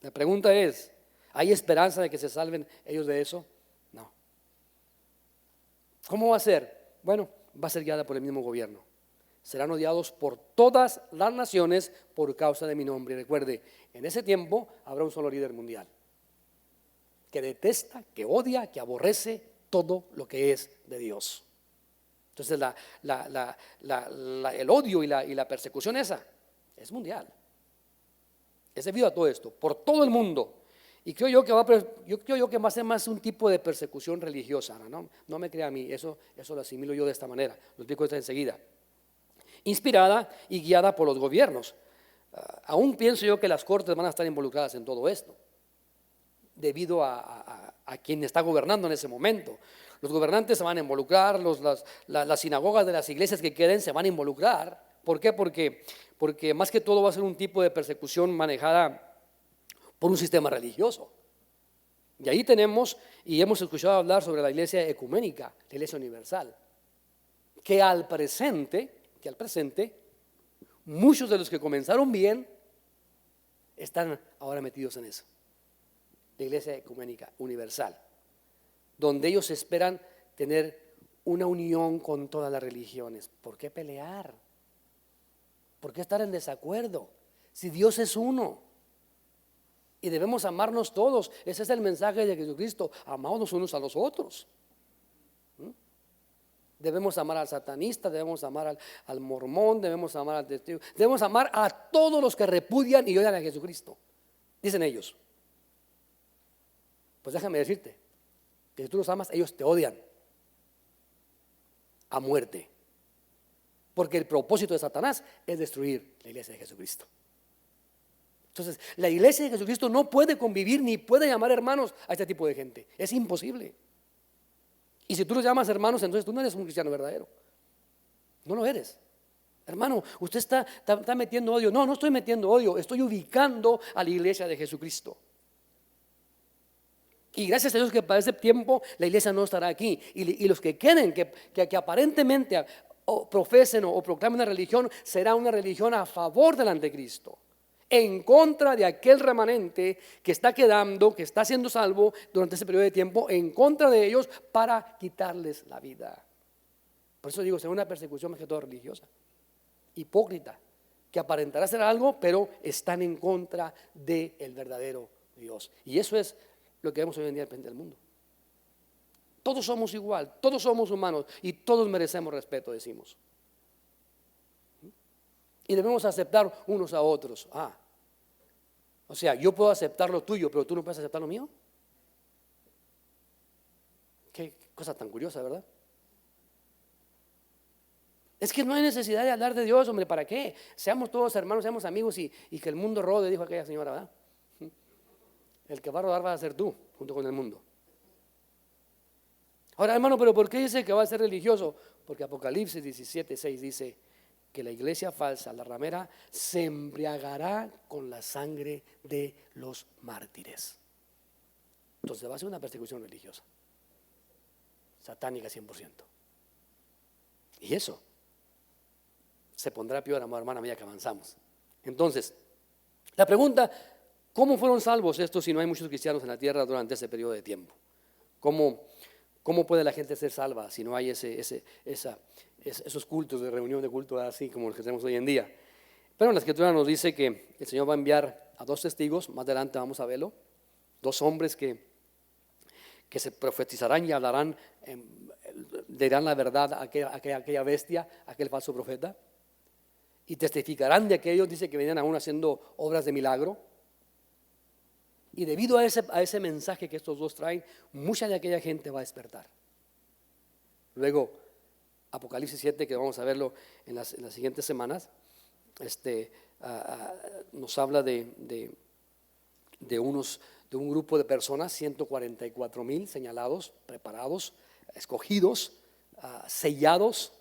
La pregunta es, ¿hay esperanza de que se salven ellos de eso? No. ¿Cómo va a ser? Bueno, va a ser guiada por el mismo gobierno. Serán odiados por todas las naciones por causa de mi nombre. Y recuerde, en ese tiempo habrá un solo líder mundial que detesta, que odia, que aborrece todo lo que es de Dios. Entonces el odio y la persecución esa es mundial. Es debido a todo esto, por todo el mundo. Y creo yo que va a ser más un tipo de persecución religiosa. No me crea a mí, eso lo asimilo yo de esta manera. Lo explico esto enseguida. Inspirada y guiada por los gobiernos. Aún pienso yo que las cortes van a estar involucradas en todo esto, debido a quien está gobernando en ese momento. Los gobernantes se van a involucrar, las sinagogas de las iglesias que queden se van a involucrar. ¿Por qué? Porque más que todo va a ser un tipo de persecución manejada por un sistema religioso. Y ahí tenemos, y hemos escuchado hablar sobre la iglesia ecuménica, la iglesia universal, que al presente, muchos de los que comenzaron bien están ahora metidos en eso. La iglesia ecuménica universal, donde ellos esperan tener una unión con todas las religiones. ¿Por qué pelear? ¿Por qué estar en desacuerdo? Si Dios es uno y debemos amarnos todos. Ese es el mensaje de Jesucristo, amados unos a los otros. Debemos amar al satanista, debemos amar al mormón, debemos amar al testigo, debemos amar a todos los que repudian y odian a Jesucristo, dicen ellos. Pues déjame decirte que si tú los amas, ellos te odian a muerte, porque el propósito de Satanás es destruir la iglesia de Jesucristo. Entonces, la iglesia de Jesucristo no puede convivir ni puede llamar hermanos a este tipo de gente. Es imposible. Y si tú los llamas hermanos, entonces tú no eres un cristiano verdadero. No lo eres. Hermano, usted está metiendo odio. No, no estoy metiendo odio. Estoy ubicando a la iglesia de Jesucristo. Y gracias a Dios que para ese tiempo la iglesia no estará aquí. Y los que queden, que aparentemente profesen o proclamen una religión, será una religión a favor del anticristo, en contra de aquel remanente que está quedando, que está siendo salvo durante ese periodo de tiempo, en contra de ellos para quitarles la vida. Por eso digo, será una persecución más que todo religiosa, hipócrita, que aparentará ser algo, pero están en contra del verdadero Dios. Y eso es lo que vemos hoy en día frente al mundo. Todos somos igual, todos somos humanos y todos merecemos respeto, decimos. Y debemos aceptar unos a otros. O sea, yo puedo aceptar lo tuyo, pero tú no puedes aceptar lo mío. Qué cosa tan curiosa, ¿verdad? Es que no hay necesidad de hablar de Dios, hombre, ¿para qué? Seamos todos hermanos, seamos amigos y que el mundo rode, dijo aquella señora, ¿verdad? El que va a rodar va a ser tú, junto con el mundo. Ahora, hermano, ¿pero por qué dice que va a ser religioso? Porque Apocalipsis 17:6 dice que la iglesia falsa, la ramera, se embriagará con la sangre de los mártires. Entonces va a ser una persecución religiosa, satánica 100%. Y eso se pondrá peor, amor, hermana, a medida que avanzamos. Entonces, la pregunta, ¿cómo fueron salvos estos si no hay muchos cristianos en la tierra durante ese periodo de tiempo? ¿Cómo puede la gente ser salva si no hay esos cultos de reunión de culto así como los que tenemos hoy en día? Pero la Escritura nos dice que el Señor va a enviar a 2 testigos, más adelante vamos a verlo, 2 hombres que se profetizarán y hablarán, dirán la verdad a aquella bestia, a aquel falso profeta, y testificarán de aquellos, dice que venían aún haciendo obras de milagro. Y debido a ese mensaje que estos 2 traen, mucha de aquella gente va a despertar. Luego, Apocalipsis 7, que vamos a verlo en las siguientes semanas, nos habla de un grupo de personas, 144,000 señalados, preparados, escogidos, sellados,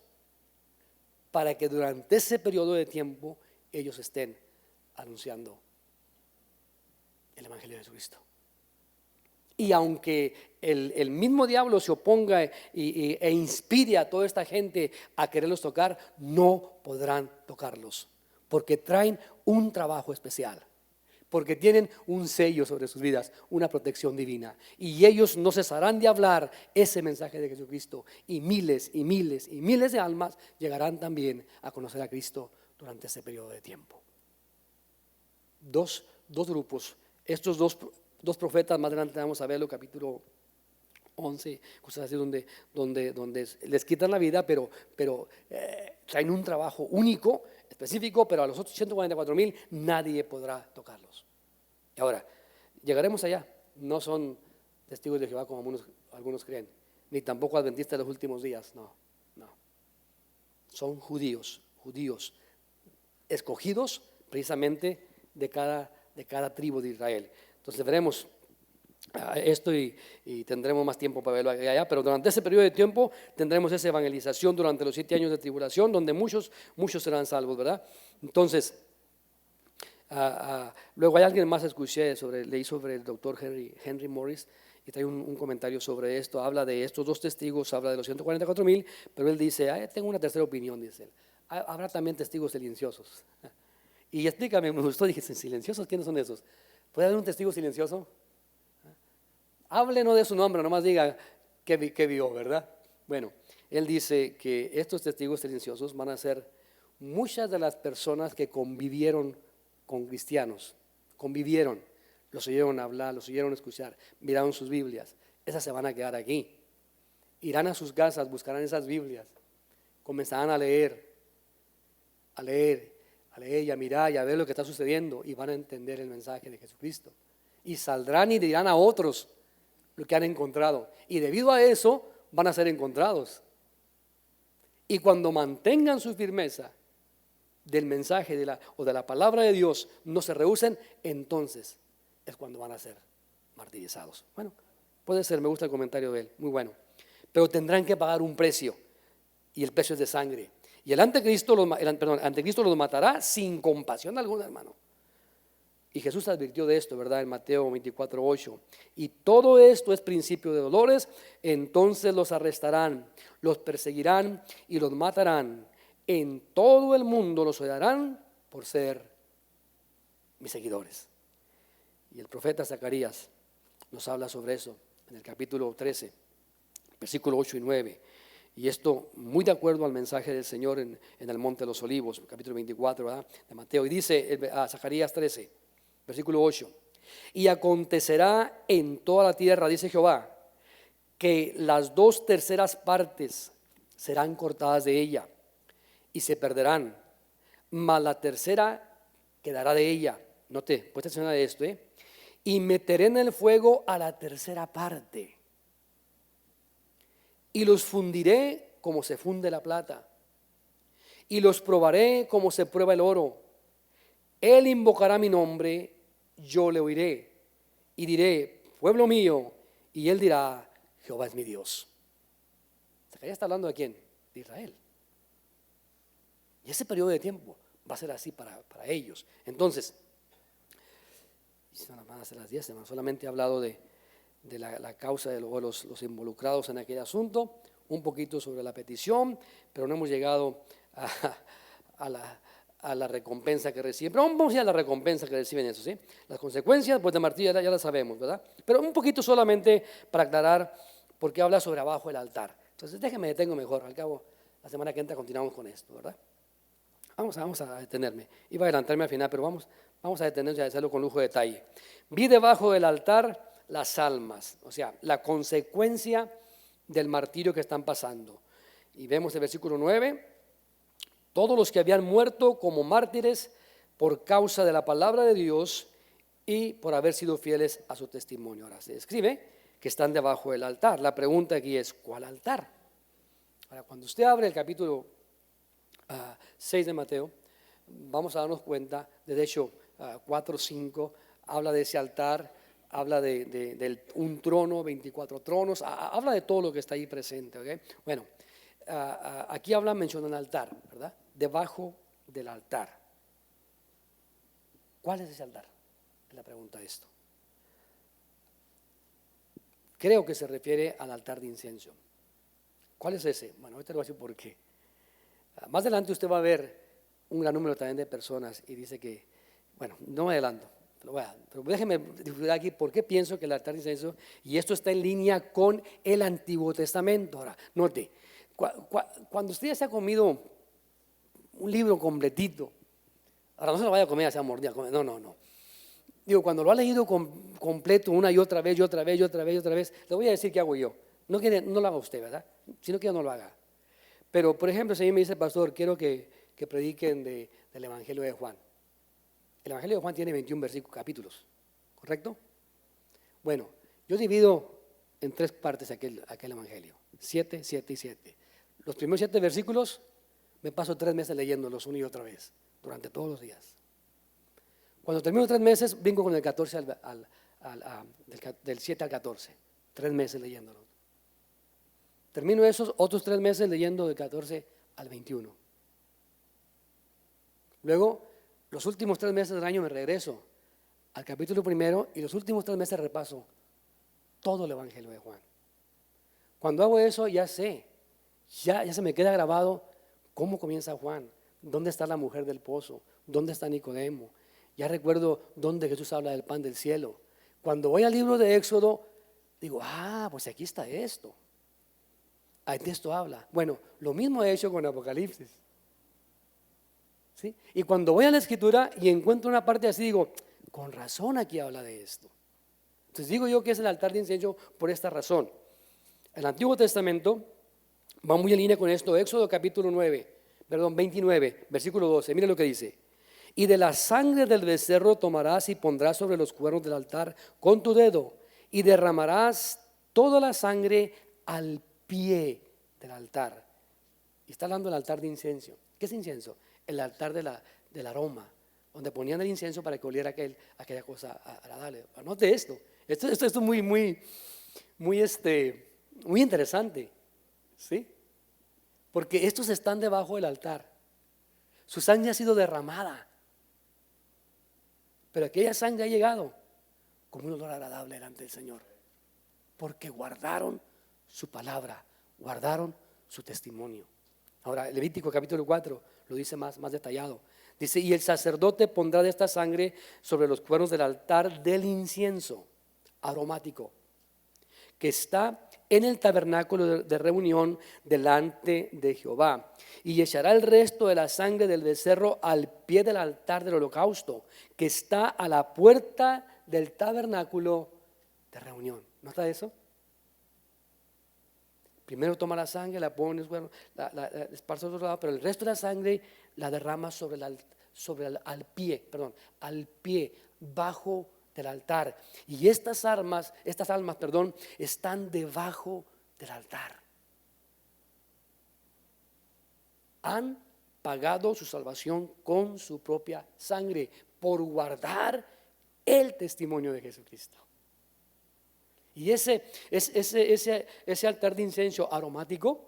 para que durante ese periodo de tiempo ellos estén anunciando el Evangelio de Jesucristo. Y aunque el mismo diablo se oponga e inspire a toda esta gente a quererlos tocar, no podrán tocarlos, porque traen un trabajo especial, porque tienen un sello sobre sus vidas, una protección divina, y ellos no cesarán de hablar ese mensaje de Jesucristo, y miles y miles y miles de almas llegarán también a conocer a Cristo durante ese periodo de tiempo. Dos grupos. Estos dos profetas, más adelante vamos a verlo, capítulo 11, cosas así, donde les quitan la vida, pero traen un trabajo único, específico, pero a los otros 144,000 nadie podrá tocarlos. Y ahora, llegaremos allá. No son testigos de Jehová como algunos creen, ni tampoco adventistas de los últimos días, no. Son judíos escogidos precisamente de cada tribu de Israel. Entonces veremos esto y tendremos más tiempo para verlo allá, pero durante ese periodo de tiempo tendremos esa evangelización durante los 7 años de tribulación, donde muchos serán salvos, ¿verdad? Entonces, luego hay alguien más, leí sobre el doctor Henry Morris, y trae un comentario sobre esto. Habla de estos 2 testigos, habla de los 144,000, pero él dice, tengo una tercera opinión, dice él. Habrá también testigos silenciosos. Y explícame, me gustó, dije, ¿silenciosos? ¿Quiénes son esos? ¿Puede haber un testigo silencioso? Hable no de su nombre, nomás diga qué vio, ¿verdad? Bueno, él dice que estos testigos silenciosos van a ser muchas de las personas que convivieron con cristianos, convivieron, los oyeron hablar, los oyeron escuchar, miraron sus Biblias. Esas se van a quedar aquí. Irán a sus casas, buscarán esas Biblias, comenzarán a leer y a mirar y a ver lo que está sucediendo y van a entender el mensaje de Jesucristo. Y saldrán y dirán a otros lo que han encontrado. Y debido a eso van a ser encontrados. Y cuando mantengan su firmeza del mensaje o de la palabra de Dios, no se rehúsen, entonces es cuando van a ser martirizados. Bueno, puede ser, me gusta el comentario de él, muy bueno. Pero tendrán que pagar un precio, y el precio es de sangre. Y el anticristo los matará sin compasión alguna, hermano. Y Jesús advirtió de esto, ¿verdad? En Mateo 24:8. Y todo esto es principio de dolores, entonces los arrestarán, los perseguirán y los matarán. En todo el mundo los odiarán por ser mis seguidores. Y el profeta Zacarías nos habla sobre eso en el capítulo 13, versículo 8 y 9. Y esto muy de acuerdo al mensaje del Señor en el Monte de los Olivos, capítulo 24, ¿verdad? De Mateo. Y dice Zacarías 13, versículo 8. Y acontecerá en toda la tierra, dice Jehová, que las 2/3 partes serán cortadas de ella y se perderán, mas la tercera quedará de ella. Note, puesta atención a esto, y meteré en el fuego a la tercera parte y los fundiré como se funde la plata y los probaré como se prueba el oro. Él invocará mi nombre, yo le oiré y diré, pueblo mío, y él dirá, Jehová es mi Dios. Zacarías está hablando de quién? De Israel. Y ese periodo de tiempo va a ser así para ellos. Entonces, van a ser las 10, solamente he hablado de la causa de los involucrados en aquel asunto, un poquito sobre la petición, pero no hemos llegado a la recompensa que reciben. Pero vamos a ir a la recompensa que reciben eso, ¿sí? Las consecuencias, pues de martirio ya las sabemos, ¿verdad? Pero un poquito solamente para aclarar por qué habla sobre abajo el altar. Entonces déjenme detengo mejor, al cabo la semana que entra continuamos con esto, ¿verdad? Vamos a detenerme. Iba a adelantarme al final, pero vamos a detenernos y a hacerlo con lujo de detalle. Vi debajo del altar las almas, o sea, la consecuencia del martirio que están pasando. Y vemos el versículo 9, todos los que habían muerto como mártires por causa de la palabra de Dios y por haber sido fieles a su testimonio. Ahora se describe que están debajo del altar. La pregunta aquí es, ¿cuál altar? Ahora, cuando usted abre el capítulo 6 de Mateo, vamos a darnos cuenta, de hecho 4 o 5, habla de ese altar, habla de un trono, 24 tronos, habla de todo lo que está ahí presente, ¿okay? Bueno, aquí menciona un altar, ¿verdad? Debajo del altar. ¿Cuál es ese altar? Es la pregunta de esto. Creo que se refiere al altar de incienso. ¿Cuál es ese? Bueno, ahorita le voy a decir por qué. Más adelante usted va a ver un gran número también de personas y dice que, bueno, no me adelanto, pero déjeme disfrutar aquí por qué pienso que el altar de incienso, y esto está en línea con el Antiguo Testamento. Ahora, note, cuando usted ya se ha comido un libro completito, ahora no se lo vaya a comer, sea mordida, no. Digo, cuando lo ha leído completo una y otra vez, le voy a decir qué hago yo. No lo haga usted, ¿verdad? Si no quiere, no lo haga. Pero, por ejemplo, si a mí me dice, pastor, quiero que prediquen del Evangelio de Juan. El Evangelio de Juan tiene 21 capítulos, ¿correcto? Bueno, yo divido en 3 partes aquel Evangelio, 7, 7 y 7. Los primeros 7 versículos me paso 3 meses leyéndolos una y otra vez, durante todos los días. Cuando termino 3 meses, vengo con el 14 del 7 al 14, 3 meses leyéndolos. Termino esos otros 3 meses leyendo del 14 al 21. Luego, los últimos 3 meses del año me regreso al capítulo 1 y los últimos 3 meses repaso todo el Evangelio de Juan. Cuando hago eso ya sé, ya se me queda grabado cómo comienza Juan, dónde está la mujer del pozo, dónde está Nicodemo. Ya recuerdo dónde Jesús habla del pan del cielo. Cuando voy al libro de Éxodo, digo, pues aquí está esto. Ahí esto habla. Bueno, lo mismo he hecho con Apocalipsis. ¿Sí? Y cuando voy a la Escritura y encuentro una parte así, digo, con razón aquí habla de esto. Entonces digo yo que es el altar de incienso por esta razón. El Antiguo Testamento va muy en línea con esto. Éxodo capítulo 29, versículo 12. Mira lo que dice. Y de la sangre del becerro tomarás y pondrás sobre los cuernos del altar con tu dedo y derramarás toda la sangre al pie del altar. Y está hablando del altar de incienso. ¿Qué es incienso? El altar del aroma, donde ponían el incienso para que oliera aquella cosa agradable. Anote esto. Esto es muy interesante, ¿sí? Porque estos están debajo del altar. Su sangre ha sido derramada, pero aquella sangre ha llegado como un olor agradable delante del Señor, porque guardaron su palabra, guardaron su testimonio. Ahora, Levítico capítulo 4 lo dice más detallado. Dice, y el sacerdote pondrá de esta sangre sobre los cuernos del altar del incienso aromático, que está en el tabernáculo de reunión delante de Jehová, y echará el resto de la sangre del becerro al pie del altar del holocausto, que está a la puerta del tabernáculo de reunión. ¿Nota eso? Primero toma la sangre, la pones, bueno, la esparce a otro lado, pero el resto de la sangre la derrama al pie, bajo del altar. Y estas almas, están debajo del altar. Han pagado su salvación con su propia sangre por guardar el testimonio de Jesucristo. Y ese altar de incienso aromático,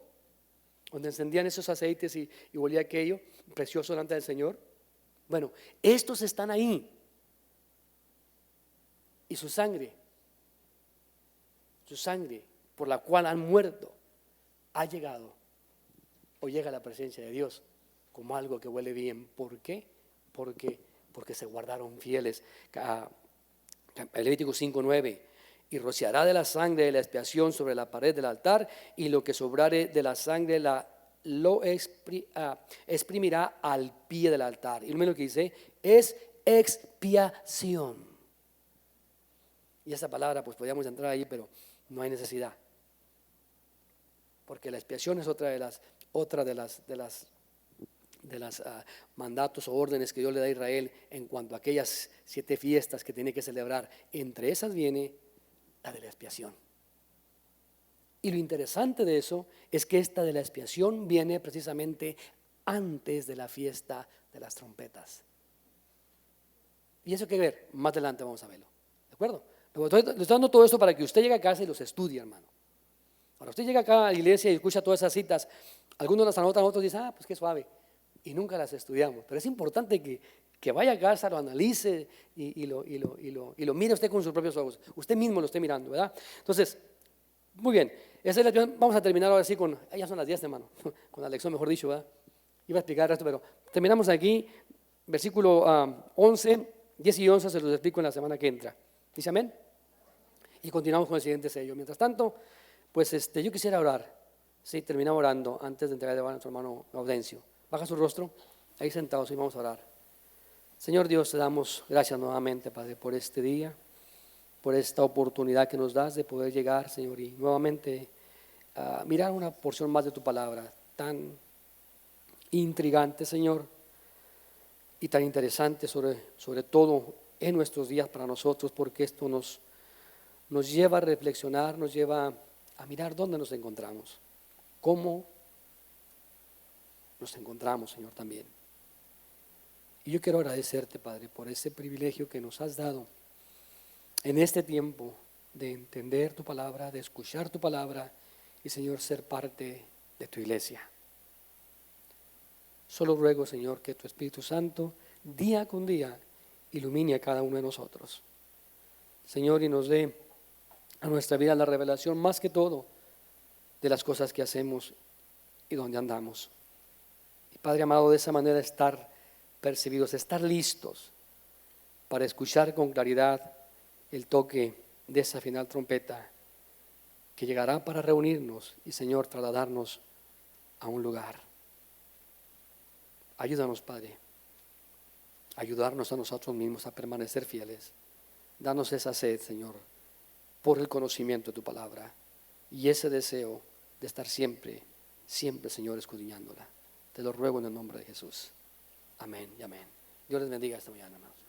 donde encendían esos aceites y olía aquello precioso delante del Señor, bueno, estos están ahí. Y su sangre por la cual han muerto, ha llegado o llega a la presencia de Dios como algo que huele bien. ¿Por qué? Porque se guardaron fieles. Levítico 5:9. Y rociará de la sangre de la expiación sobre la pared del altar, y lo que sobrare de la sangre lo exprimirá al pie del altar. Y lo mismo que dice es expiación. Y esa palabra, pues podríamos entrar ahí, pero no hay necesidad, porque la expiación es otra de las mandatos o órdenes que Dios le da a Israel en cuanto a aquellas 7 fiestas que tiene que celebrar. Entre esas viene la de la expiación. Y lo interesante de eso es que esta de la expiación viene precisamente antes de la fiesta de las trompetas. Y eso hay que ver, más adelante vamos a verlo, ¿de acuerdo? Le estoy dando todo esto para que usted llegue a casa y los estudie, hermano. Ahora usted llega acá a la iglesia y escucha todas esas citas, algunos las anotan, otros dicen, pues qué suave, y nunca las estudiamos. Pero es importante que vaya a casa, lo analice y lo mire usted con sus propios ojos. Usted mismo lo esté mirando, ¿verdad? Entonces, muy bien, vamos a terminar ahora sí con, ya son las 10, hermano, con la lección, mejor dicho, ¿verdad? Iba a explicar esto, pero terminamos aquí, versículo 11, 10 y 11 se los explico en la semana que entra. ¿Dice amén? Y continuamos con el siguiente sello. Mientras tanto, pues yo quisiera orar. Sí, terminamos orando antes de entregar a nuestro hermano Gaudencio. Baja su rostro, ahí sentados y vamos a orar. Señor Dios, te damos gracias nuevamente, Padre, por este día, por esta oportunidad que nos das de poder llegar, Señor, y nuevamente mirar una porción más de tu palabra, tan intrigante, Señor, y tan interesante sobre todo en nuestros días para nosotros, porque esto nos lleva a reflexionar, nos lleva a mirar dónde nos encontramos, cómo nos encontramos, Señor, también. Y yo quiero agradecerte, Padre, por ese privilegio que nos has dado en este tiempo de entender tu palabra, de escuchar tu palabra y, Señor, ser parte de tu iglesia. Solo ruego, Señor, que tu Espíritu Santo día con día ilumine a cada uno de nosotros, Señor, y nos dé a nuestra vida la revelación más que todo de las cosas que hacemos y donde andamos. Y Padre amado, de esa manera estar percibidos, estar listos para escuchar con claridad el toque de esa final trompeta que llegará para reunirnos y, Señor, trasladarnos a un lugar. Ayúdanos, Padre, ayudarnos a nosotros mismos a permanecer fieles. Danos esa sed, Señor, por el conocimiento de tu palabra y ese deseo de estar siempre, siempre, Señor, escudriñándola. Te lo ruego en el nombre de Jesús. Amén y amén. Dios les bendiga esta mañana, hermanos.